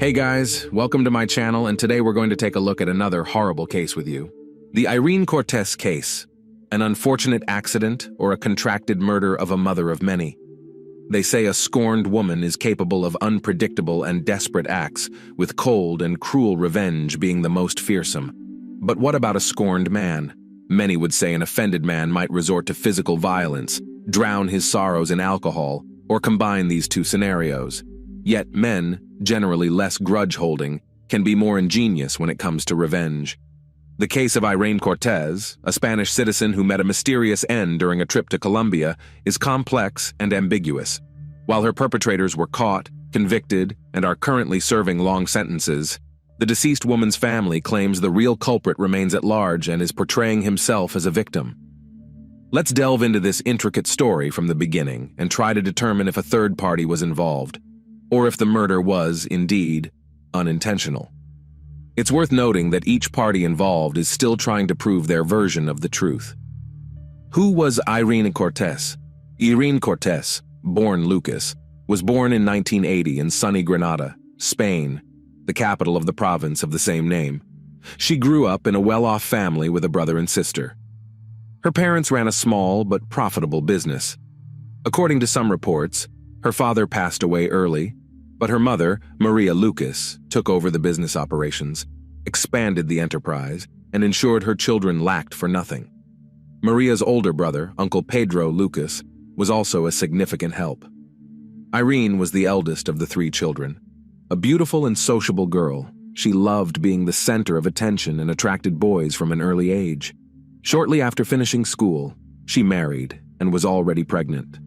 Hey guys, welcome to my channel, and today we're going to take a look at another horrible case with you. The Irene Cortez case, an unfortunate accident or a contracted murder of a mother of many. They say a scorned woman is capable of unpredictable and desperate acts, with cold and cruel revenge being the most fearsome. But what about a scorned man? Many would say an offended man might resort to physical violence, drown his sorrows in alcohol, or combine these two scenarios. Yet men, generally less grudge-holding, can be more ingenious when it comes to revenge. The case of Irene Cortez, a Spanish citizen who met a mysterious end during a trip to Colombia, is complex and ambiguous. While her perpetrators were caught, convicted, and are currently serving long sentences, the deceased woman's family claims the real culprit remains at large and is portraying himself as a victim. Let's delve into this intricate story from the beginning and try to determine if a third party was involved, or if the murder was, indeed, unintentional. It's worth noting that each party involved is still trying to prove their version of the truth. Who was Irene Cortez? Irene Cortez, born Lucas, was born in 1980 in sunny Granada, Spain, the capital of the province of the same name. She grew up in a well-off family with a brother and sister. Her parents ran a small but profitable business. According to some reports, her father passed away early, but her mother, Maria Lucas, took over the business operations, expanded the enterprise, and ensured her children lacked for nothing. Maria's older brother, Uncle Pedro Lucas, was also a significant help. Irene was the eldest of the three children. A beautiful and sociable girl, she loved being the center of attention and attracted boys from an early age. Shortly after finishing school, she married and was already pregnant.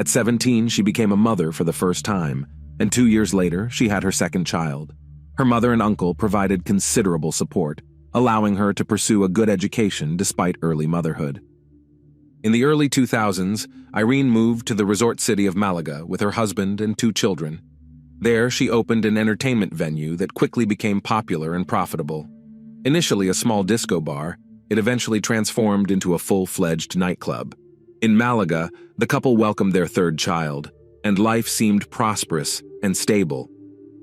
At 17, she became a mother for the first time, and 2 years later, she had her second child. Her mother and uncle provided considerable support, allowing her to pursue a good education despite early motherhood. In the early 2000s, Irene moved to the resort city of Malaga with her husband and 2 children. There, she opened an entertainment venue that quickly became popular and profitable. Initially a small disco bar, it eventually transformed into a full-fledged nightclub. In Malaga, the couple welcomed their third child, and life seemed prosperous and stable.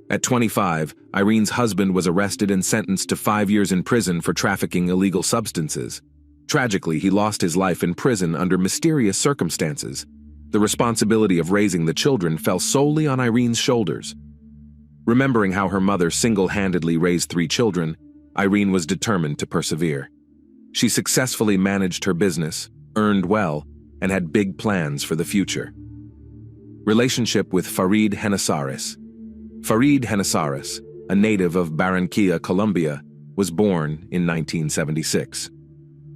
At 25, Irene's husband was arrested and sentenced to 5 years in prison for trafficking illegal substances. Tragically, he lost his life in prison under mysterious circumstances. The responsibility of raising the children fell solely on Irene's shoulders. Remembering how her mother single-handedly raised 3 children, Irene was determined to persevere. She successfully managed her business, earned well, and had big plans for the future. Relationship with Farid Genesares. Farid Genesares, a native of Barranquilla, Colombia, was born in 1976.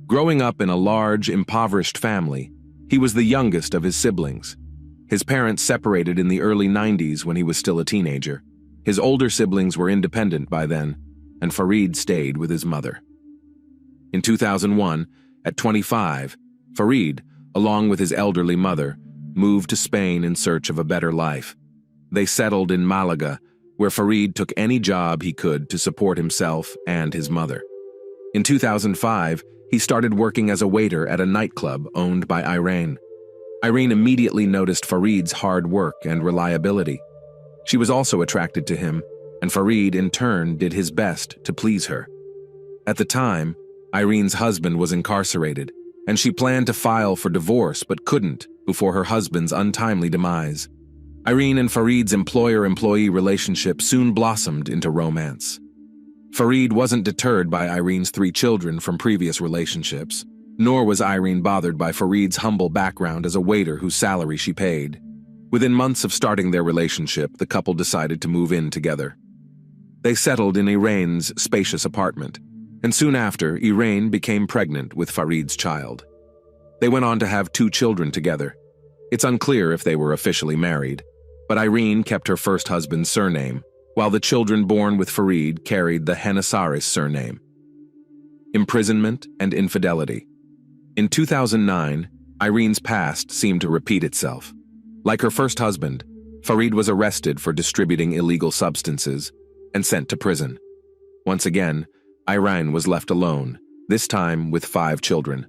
Growing up in a large, impoverished family, he was the youngest of his siblings. His parents separated in the early 90s when he was still a teenager. His older siblings were independent by then, and Farid stayed with his mother. In 2001, at 25, Farid, along with his elderly mother, moved to Spain in search of a better life. They settled in Malaga, where Farid took any job he could to support himself and his mother. In 2005, he started working as a waiter at a nightclub owned by Irene. Irene immediately noticed Farid's hard work and reliability. She was also attracted to him, and Farid in turn did his best to please her. At the time, Irene's husband was incarcerated, and she planned to file for divorce but couldn't before her husband's untimely demise. Irene and Farid's employer-employee relationship soon blossomed into romance. Farid wasn't deterred by Irene's 3 children from previous relationships, nor was Irene bothered by Farid's humble background as a waiter whose salary she paid. Within months of starting their relationship, the couple decided to move in together. They settled in Irene's spacious apartment, and soon after, Irene became pregnant with Farid's child. They went on to have 2 children together. It's unclear if they were officially married, but Irene kept her first husband's surname, while the children born with Farid carried the Genesares surname. Imprisonment and infidelity. In 2009, Irene's past seemed to repeat itself. Like her first husband, Farid was arrested for distributing illegal substances and sent to prison. Once again, Irene was left alone, this time with 5 children.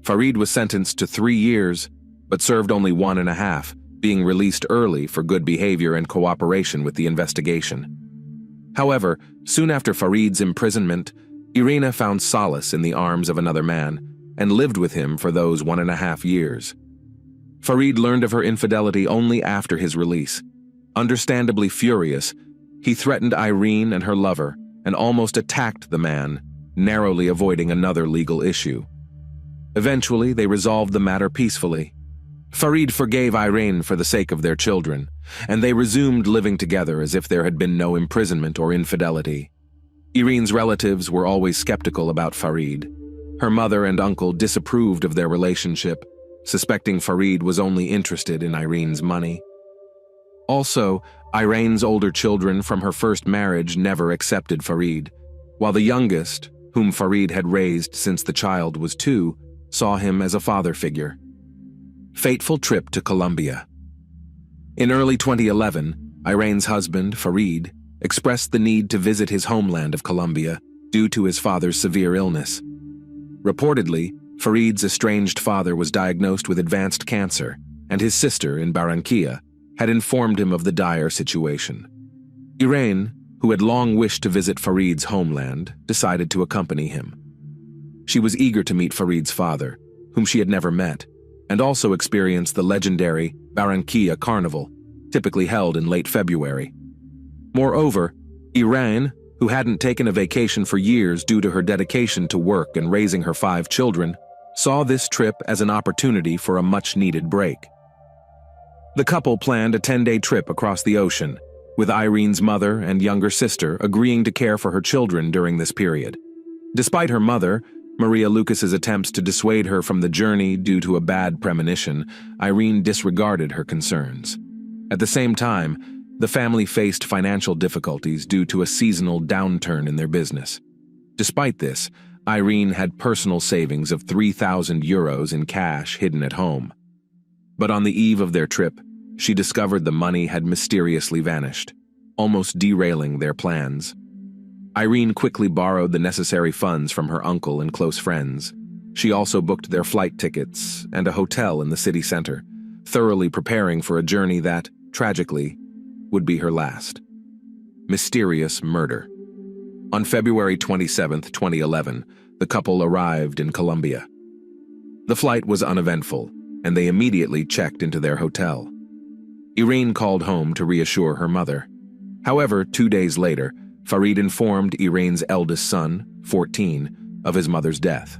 Farid was sentenced to 3 years, but served only 1.5, being released early for good behavior and cooperation with the investigation. However, soon after Farid's imprisonment, Irene found solace in the arms of another man and lived with him for those 1.5 years. Farid learned of her infidelity only after his release. Understandably furious, he threatened Irene and her lover and almost attacked the man, narrowly avoiding another legal issue. Eventually, they resolved the matter peacefully. Farid forgave Irene for the sake of their children, and they resumed living together as if there had been no imprisonment or infidelity. Irene's relatives were always skeptical about Farid. Her mother and uncle disapproved of their relationship, suspecting Farid was only interested in Irene's money. Also, Irene's older children from her first marriage never accepted Farid, while the youngest, whom Farid had raised since the child was 2, saw him as a father figure. Fateful trip to Colombia. In early 2011, Irene's husband, Farid, expressed the need to visit his homeland of Colombia due to his father's severe illness. Reportedly, Farid's estranged father was diagnosed with advanced cancer, and his sister in Barranquilla had informed him of the dire situation. Irene, who had long wished to visit Farid's homeland, decided to accompany him. She was eager to meet Farid's father, whom she had never met, and also experience the legendary Barranquilla Carnival, typically held in late February. Moreover, Irene, who hadn't taken a vacation for years due to her dedication to work and raising her 5 children, saw this trip as an opportunity for a much-needed break. The couple planned a 10-day trip across the ocean, with Irene's mother and younger sister agreeing to care for her children during this period. Despite her mother, Maria Lucas's attempts to dissuade her from the journey due to a bad premonition, Irene disregarded her concerns. At the same time, the family faced financial difficulties due to a seasonal downturn in their business. Despite this, Irene had personal savings of 3,000 euros in cash hidden at home. But on the eve of their trip, she discovered the money had mysteriously vanished, almost derailing their plans. Irene quickly borrowed the necessary funds from her uncle and close friends. She also booked their flight tickets and a hotel in the city center, thoroughly preparing for a journey that, tragically, would be her last. Mysterious murder. On February 27, 2011, the couple arrived in Colombia. The flight was uneventful, and they immediately checked into their hotel. Irene called home to reassure her mother. However, 2 days later, Farid informed Irene's eldest son, 14, of his mother's death.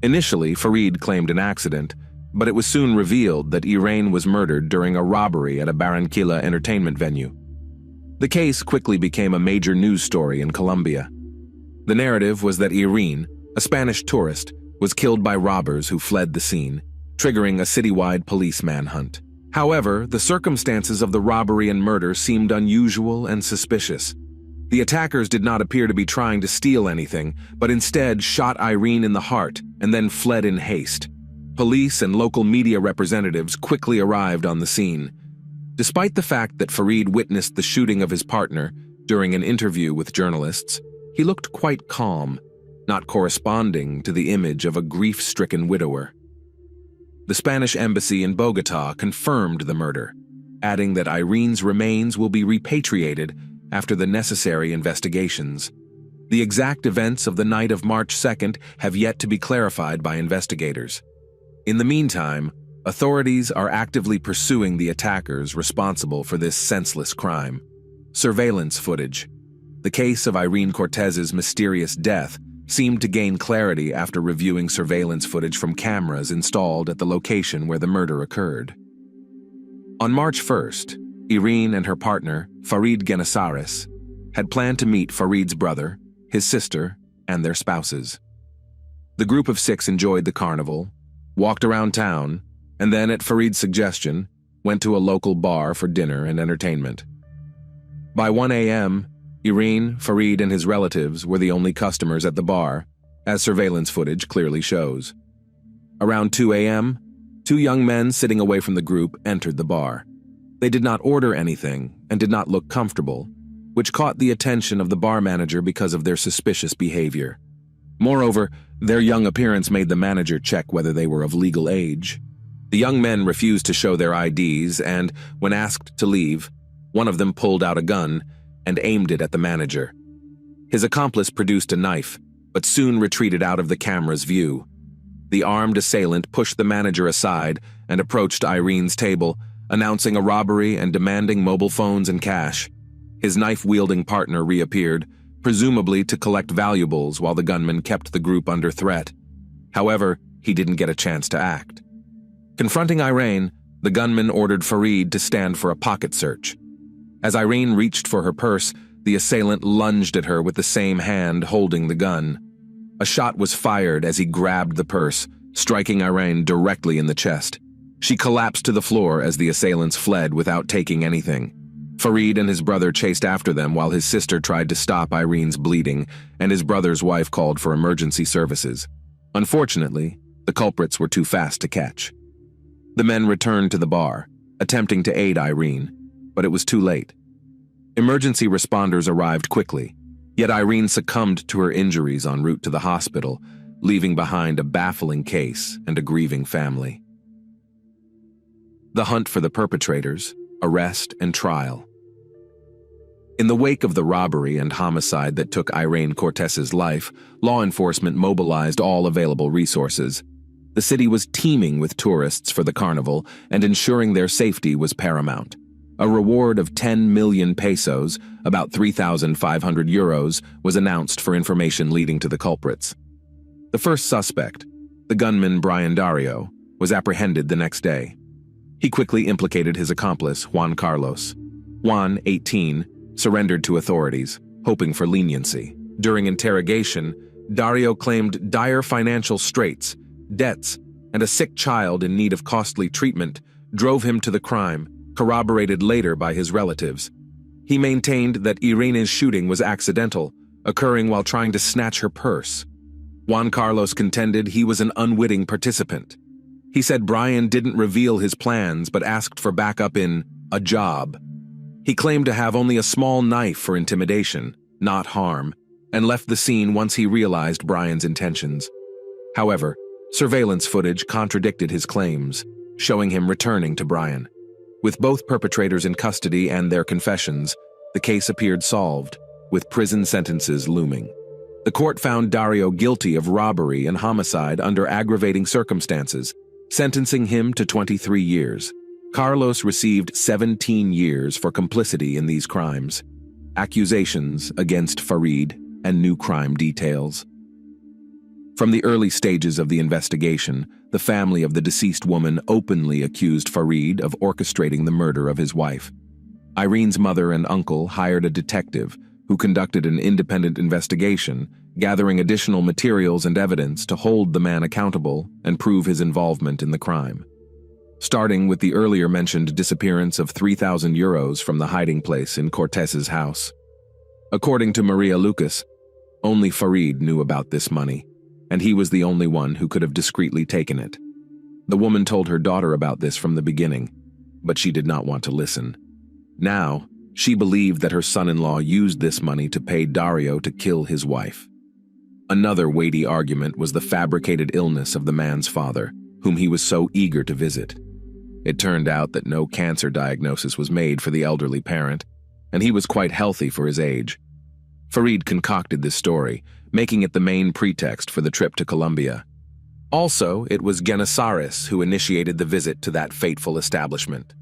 Initially, Farid claimed an accident, but it was soon revealed that Irene was murdered during a robbery at a Barranquilla entertainment venue. The case quickly became a major news story in Colombia. The narrative was that Irene, a Spanish tourist, was killed by robbers who fled the scene, triggering a citywide police manhunt. However, the circumstances of the robbery and murder seemed unusual and suspicious. The attackers did not appear to be trying to steal anything, but instead shot Irene in the heart and then fled in haste. Police and local media representatives quickly arrived on the scene. Despite the fact that Farid witnessed the shooting of his partner during an interview with journalists, he looked quite calm, not corresponding to the image of a grief-stricken widower. The Spanish embassy in Bogotá confirmed the murder, adding that Irene's remains will be repatriated after the necessary investigations. The exact events of the night of March 2nd have yet to be clarified by investigators. In the meantime, authorities are actively pursuing the attackers responsible for this senseless crime. Surveillance footage. The case of Irene Cortez's mysterious death seemed to gain clarity after reviewing surveillance footage from cameras installed at the location where the murder occurred. On March 1st, Irene and her partner, Farid Genesares, had planned to meet Farid's brother, his sister, and their spouses. The group of 6 enjoyed the carnival, walked around town, and then, at Farid's suggestion, went to a local bar for dinner and entertainment. By 1 a.m., Irene, Farid, and his relatives were the only customers at the bar, as surveillance footage clearly shows. Around 2 a.m., 2 young men sitting away from the group entered the bar. They did not order anything and did not look comfortable, which caught the attention of the bar manager because of their suspicious behavior. Moreover, their young appearance made the manager check whether they were of legal age. The young men refused to show their IDs and, when asked to leave, one of them pulled out a gun and aimed it at the manager. His accomplice produced a knife, but soon retreated out of the camera's view. The armed assailant pushed the manager aside and approached Irene's table, announcing a robbery and demanding mobile phones and cash. His knife-wielding partner reappeared, presumably to collect valuables while the gunman kept the group under threat. However, he didn't get a chance to act. Confronting Irene, the gunman ordered Farid to stand for a pocket search. As Irene reached for her purse, the assailant lunged at her with the same hand holding the gun. A shot was fired as he grabbed the purse, striking Irene directly in the chest. She collapsed to the floor as the assailants fled without taking anything. Farid and his brother chased after them while his sister tried to stop Irene's bleeding, and his brother's wife called for emergency services. Unfortunately, the culprits were too fast to catch. The men returned to the bar, attempting to aid Irene, but it was too late. Emergency responders arrived quickly, yet Irene succumbed to her injuries en route to the hospital, leaving behind a baffling case and a grieving family. The hunt for the perpetrators, arrest and trial. In the wake of the robbery and homicide that took Irene Cortez's life, law enforcement mobilized all available resources. The city was teeming with tourists for the carnival, and ensuring their safety was paramount. A reward of 10 million pesos, about 3,500 euros, was announced for information leading to the culprits. The first suspect, the gunman Brian Dario, was apprehended the next day. He quickly implicated his accomplice, Juan Carlos. Juan, 18, surrendered to authorities, hoping for leniency. During interrogation, Dario claimed dire financial straits, debts, and a sick child in need of costly treatment drove him to the crime, corroborated later by his relatives. He maintained that Irene's shooting was accidental, occurring while trying to snatch her purse. Juan Carlos contended he was an unwitting participant. He said Brian didn't reveal his plans but asked for backup in a job. He claimed to have only a small knife for intimidation, not harm, and left the scene once he realized Brian's intentions. However, surveillance footage contradicted his claims, showing him returning to Brian. With both perpetrators in custody and their confessions, the case appeared solved, with prison sentences looming. The court found Dario guilty of robbery and homicide under aggravating circumstances, sentencing him to 23 years. Carlos received 17 years for complicity in these crimes. Accusations against Farid and new crime details. From the early stages of the investigation, the family of the deceased woman openly accused Farid of orchestrating the murder of his wife. Irene's mother and uncle hired a detective who conducted an independent investigation, gathering additional materials and evidence to hold the man accountable and prove his involvement in the crime. Starting with the earlier mentioned disappearance of 3,000 euros from the hiding place in Cortez's house. According to Maria Lucas, only Farid knew about this money, and he was the only one who could have discreetly taken it. The woman told her daughter about this from the beginning, but she did not want to listen. Now, she believed that her son-in-law used this money to pay Dario to kill his wife. Another weighty argument was the fabricated illness of the man's father, whom he was so eager to visit. It turned out that no cancer diagnosis was made for the elderly parent, and he was quite healthy for his age. Farid concocted this story, making it the main pretext for the trip to Colombia. Also, it was Genesaris who initiated the visit to that fateful establishment.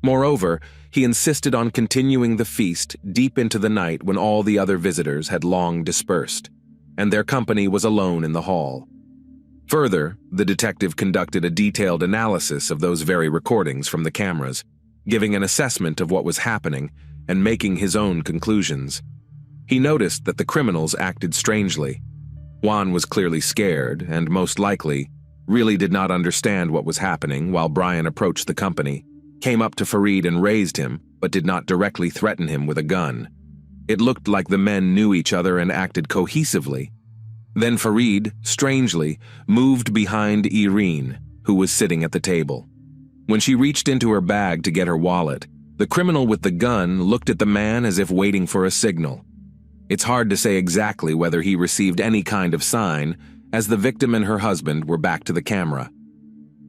Moreover, he insisted on continuing the feast deep into the night when all the other visitors had long dispersed, and their company was alone in the hall. Further, the detective conducted a detailed analysis of those very recordings from the cameras, giving an assessment of what was happening and making his own conclusions. He noticed that the criminals acted strangely. Juan was clearly scared and, most likely, really did not understand what was happening while Brian approached the company, came up to Farid and raised him, but did not directly threaten him with a gun. It looked like the men knew each other and acted cohesively. Then Farid, strangely, moved behind Irene, who was sitting at the table. When she reached into her bag to get her wallet, the criminal with the gun looked at the man as if waiting for a signal. It's hard to say exactly whether he received any kind of sign, as the victim and her husband were back to the camera.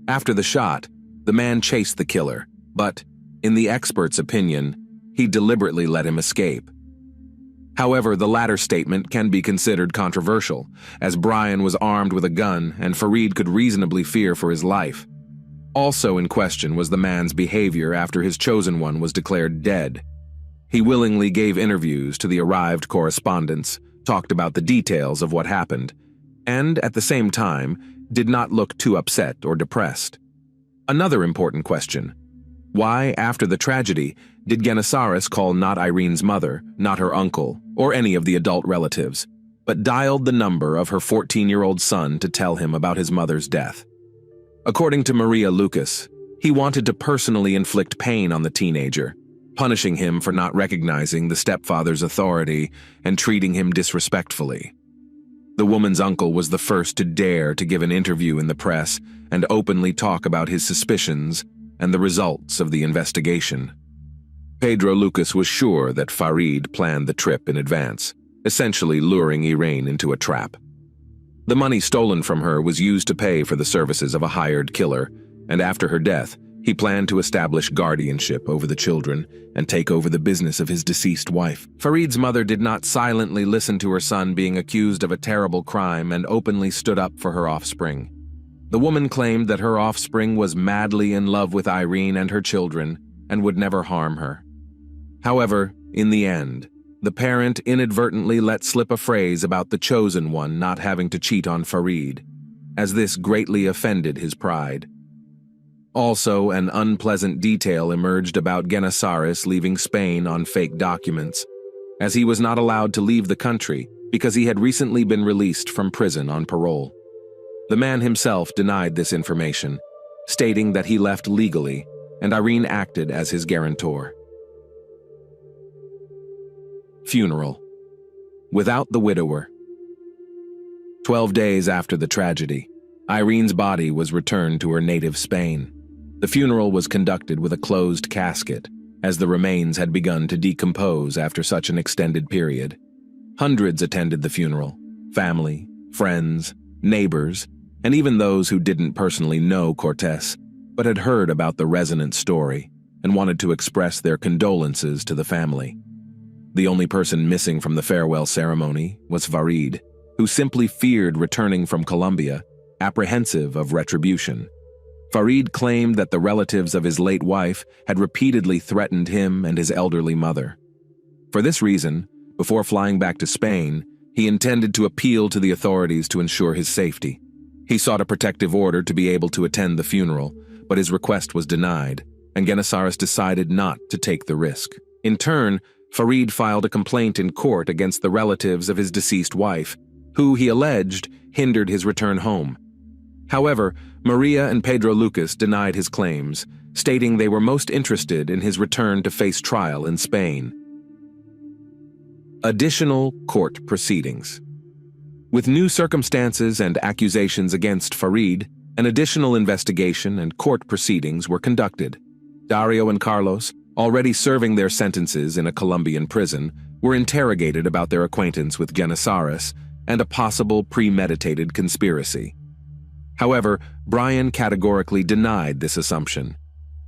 After the shot, the man chased the killer, but, in the expert's opinion, he deliberately let him escape. However, the latter statement can be considered controversial, as Brian was armed with a gun and Farid could reasonably fear for his life. Also in question was the man's behavior after his chosen one was declared dead. He willingly gave interviews to the arrived correspondents, talked about the details of what happened, and, at the same time, did not look too upset or depressed. Another important question: why, after the tragedy, did Genesaris call not Irene's mother, not her uncle, or any of the adult relatives, but dialed the number of her 14-year-old son to tell him about his mother's death? According to Maria Lucas, he wanted to personally inflict pain on the teenager, punishing him for not recognizing the stepfather's authority and treating him disrespectfully. The woman's uncle was the first to dare to give an interview in the press and openly talk about his suspicions and the results of the investigation. Pedro Lucas was sure that Farid planned the trip in advance, essentially luring Irene into a trap. The money stolen from her was used to pay for the services of a hired killer, and after her death, he planned to establish guardianship over the children and take over the business of his deceased wife. Farid's mother did not silently listen to her son being accused of a terrible crime and openly stood up for her offspring. The woman claimed that her offspring was madly in love with Irene and her children and would never harm her. However, in the end, the parent inadvertently let slip a phrase about the chosen one not having to cheat on Farid, as this greatly offended his pride. Also, an unpleasant detail emerged about Genesaris leaving Spain on fake documents, as he was not allowed to leave the country because he had recently been released from prison on parole. The man himself denied this information, stating that he left legally, and Irene acted as his guarantor. Funeral. Without the widower. 12 days after the tragedy, Irene's body was returned to her native Spain. The funeral was conducted with a closed casket, as the remains had begun to decompose after such an extended period. Hundreds attended the funeral: family, friends, neighbors, and even those who didn't personally know Cortez, but had heard about the resonant story and wanted to express their condolences to the family. The only person missing from the farewell ceremony was Farid, who simply feared returning from Colombia, apprehensive of retribution. Farid claimed that the relatives of his late wife had repeatedly threatened him and his elderly mother. For this reason, before flying back to Spain, he intended to appeal to the authorities to ensure his safety. He sought a protective order to be able to attend the funeral, but his request was denied, and Genesaris decided not to take the risk. In turn, Farid filed a complaint in court against the relatives of his deceased wife, who, he alleged, hindered his return home. However, Maria and Pedro Lucas denied his claims, stating they were most interested in his return to face trial in Spain. Additional court proceedings. With new circumstances and accusations against Farid, an additional investigation and court proceedings were conducted. Dario and Carlos, already serving their sentences in a Colombian prison, were interrogated about their acquaintance with Genesaris and a possible premeditated conspiracy. However, Brian categorically denied this assumption.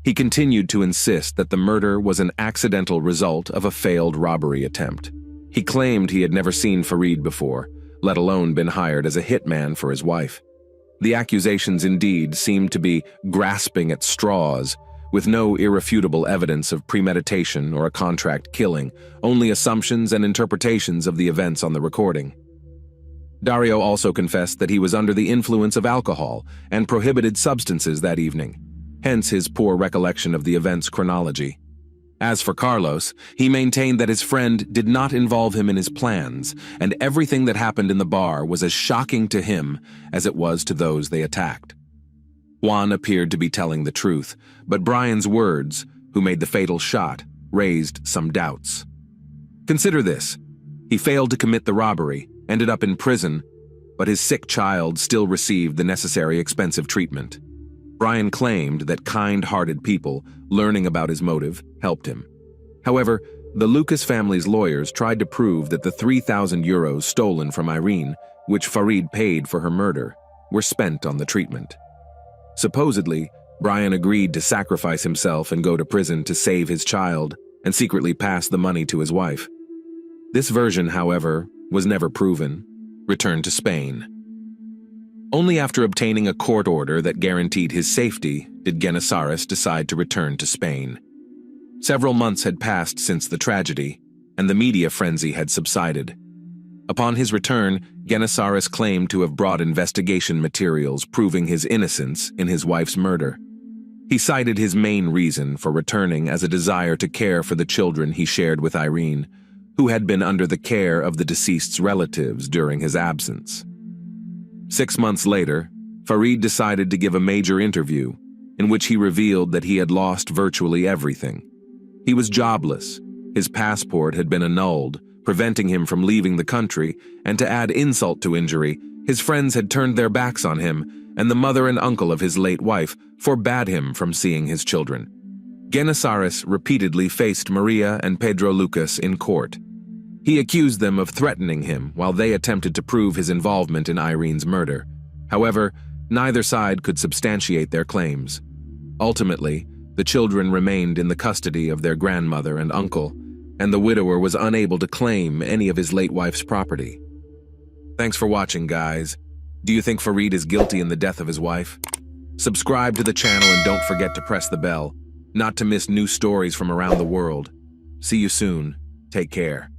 He continued to insist that the murder was an accidental result of a failed robbery attempt. He claimed he had never seen Farid before, let alone been hired as a hitman for his wife. The accusations indeed seemed to be grasping at straws, with no irrefutable evidence of premeditation or a contract killing, only assumptions and interpretations of the events on the recording. Dario also confessed that he was under the influence of alcohol and prohibited substances that evening, hence his poor recollection of the event's chronology. As for Carlos, he maintained that his friend did not involve him in his plans, and everything that happened in the bar was as shocking to him as it was to those they attacked. Juan appeared to be telling the truth, but Brian's words, who made the fatal shot, raised some doubts. Consider this: he failed to commit the robbery, ended up in prison, but his sick child still received the necessary expensive treatment. Brian claimed that kind-hearted people, learning about his motive, helped him. However, the Lucas family's lawyers tried to prove that the 3,000 euros stolen from Irene, which Farid paid for her murder, were spent on the treatment. Supposedly, Brian agreed to sacrifice himself and go to prison to save his child and secretly pass the money to his wife. This version, however, was never proven, returned to Spain. Only after obtaining a court order that guaranteed his safety did Genesaret decide to return to Spain. Several months had passed since the tragedy, and the media frenzy had subsided. Upon his return, Genesaret claimed to have brought investigation materials proving his innocence in his wife's murder. He cited his main reason for returning as a desire to care for the children he shared with Irene, who had been under the care of the deceased's relatives during his absence. 6 months later, Farid decided to give a major interview in which he revealed that he had lost virtually everything. He was jobless, his passport had been annulled, preventing him from leaving the country, and to add insult to injury, his friends had turned their backs on him, and the mother and uncle of his late wife forbade him from seeing his children. Genesaret repeatedly faced Maria and Pedro Lucas in court. He accused them of threatening him while they attempted to prove his involvement in Irene's murder. However, neither side could substantiate their claims. Ultimately, the children remained in the custody of their grandmother and uncle, and the widower was unable to claim any of his late wife's property. Thanks for watching, guys. Do you think Farid is guilty in the death of his wife? Subscribe to the channel and don't forget to press the bell, not to miss new stories from around the world. See you soon. Take care.